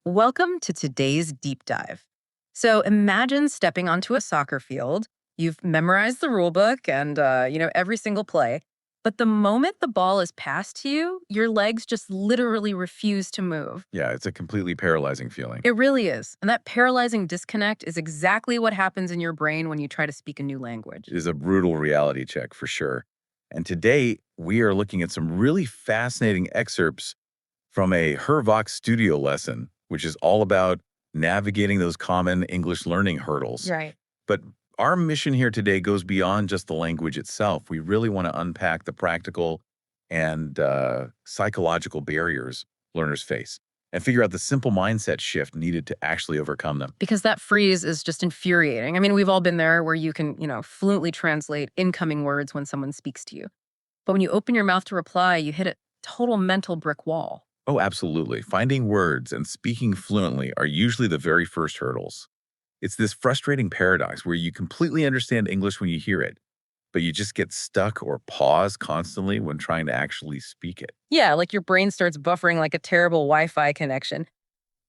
Welcome to today's deep dive. So imagine stepping onto a soccer field. You've memorized the rule book and every single play. But the moment the ball is passed to you, your legs just literally refuse to move. Yeah, it's a completely paralyzing feeling. It really is. And that paralyzing disconnect is exactly what happens in your brain when you try to speak a new language. It is a brutal reality check for sure. And today we are looking at some really fascinating excerpts from a Her Vox Studio lesson, which is all about navigating those common English learning hurdles. Right. But our mission here today goes beyond just the language itself. We really want to unpack the practical and psychological barriers learners face and figure out the simple mindset shift needed to actually overcome them. Because that freeze is just infuriating. I mean, we've all been there where you can, fluently translate incoming words when someone speaks to you. But when you open your mouth to reply, you hit a total mental brick wall. Oh, absolutely. Finding words and speaking fluently are usually the very first hurdles. It's this frustrating paradox where you completely understand English when you hear it, but you just get stuck or pause constantly when trying to actually speak it. Yeah, like your brain starts buffering like a terrible Wi Fi connection.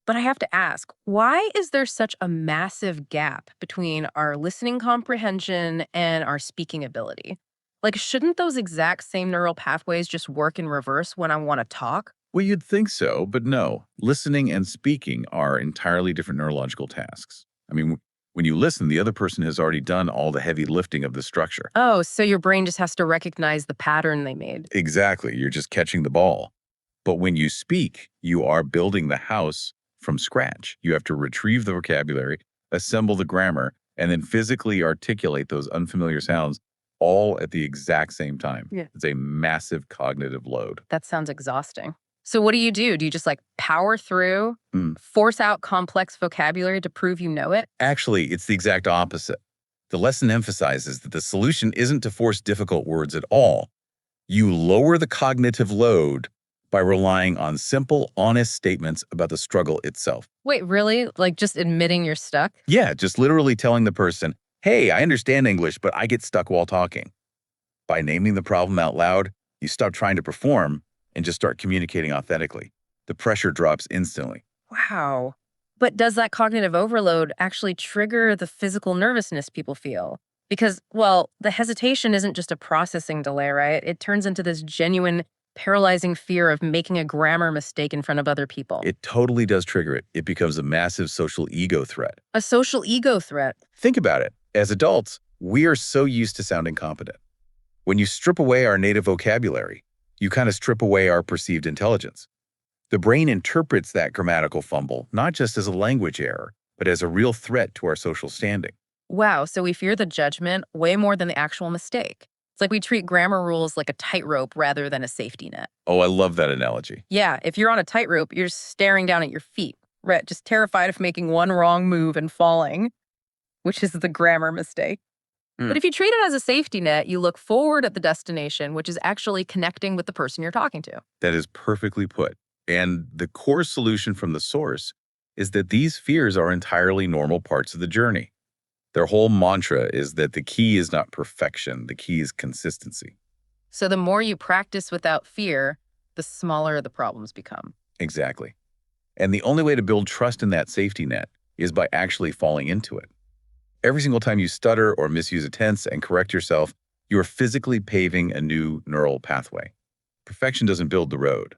But I have to ask, why is there such a massive gap between our listening comprehension and our speaking ability? Like, shouldn't those exact same neural pathways just work in reverse when I want to talk? Well, you'd think so, but no. Listening and speaking are entirely different neurological tasks. I mean, when you listen, the other person has already done all the heavy lifting of the structure. Oh, so your brain just has to recognize the pattern they made. Exactly. You're just catching the ball. But when you speak, you are building the house from scratch. You have to retrieve the vocabulary, assemble the grammar, and then physically articulate those unfamiliar sounds all at the exact same time. Yeah. It's a massive cognitive load. That sounds exhausting. So what do? Do you just like power through, Mm. force out complex vocabulary to prove you know it? Actually, it's the exact opposite. The lesson emphasizes that the solution isn't to force difficult words at all. You lower the cognitive load by relying on simple, honest statements about the struggle itself. Wait, really? Like just admitting you're stuck? Yeah, just literally telling the person, hey, I understand English, but I get stuck while talking. By naming the problem out loud, you stop trying to perform and just start communicating authentically. The pressure drops instantly. Wow. But does that cognitive overload actually trigger the physical nervousness people feel? Because, well, the hesitation isn't just a processing delay, right? It turns into this genuine, paralyzing fear of making a grammar mistake in front of other people. It totally does trigger it. It becomes a massive social ego threat. A social ego threat. Think about it. As adults, we are so used to sounding competent. When you strip away our native vocabulary, you kind of strip away our perceived intelligence. The brain interprets that grammatical fumble not just as a language error, but as a real threat to our social standing. Wow, so we fear the judgment way more than the actual mistake. It's like we treat grammar rules like a tightrope rather than a safety net. Oh, I love that analogy. Yeah, if you're on a tightrope, you're just staring down at your feet, right? Just terrified of making one wrong move and falling, which is the grammar mistake. But if you treat it as a safety net, you look forward at the destination, which is actually connecting with the person you're talking to. That is perfectly put. And the core solution from the source is that these fears are entirely normal parts of the journey. Their whole mantra is that the key is not perfection, the key is consistency. So the more you practice without fear, the smaller the problems become. Exactly. And the only way to build trust in that safety net is by actually falling into it. Every single time you stutter or misuse a tense and correct yourself, you are physically paving a new neural pathway. Perfection doesn't build the road.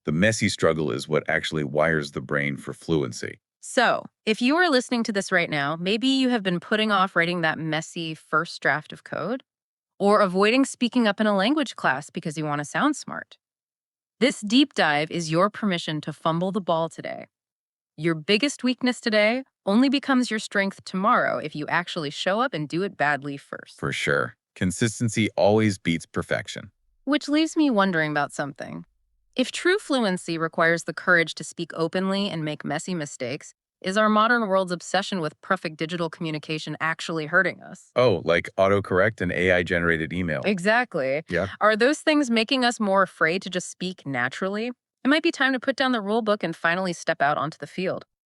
The messy struggle is what actually wires the brain for fluency. So, if you are listening to this right now, maybe you have been putting off writing that messy first draft of code or avoiding speaking up in a language class because you want to sound smart. This deep dive is your permission to fumble the ball today. Your biggest weakness today only becomes your strength tomorrow if you actually show up and do it badly first. For sure. Consistency always beats perfection. Which leaves me wondering about something. If true fluency requires the courage to speak openly and make messy mistakes, is our modern world's obsession with perfect digital communication actually hurting us? Oh, like autocorrect and AI-generated email. Exactly. Yeah. Are those things making us more afraid to just speak naturally? It might be time to put down the rule book and finally step out onto the field.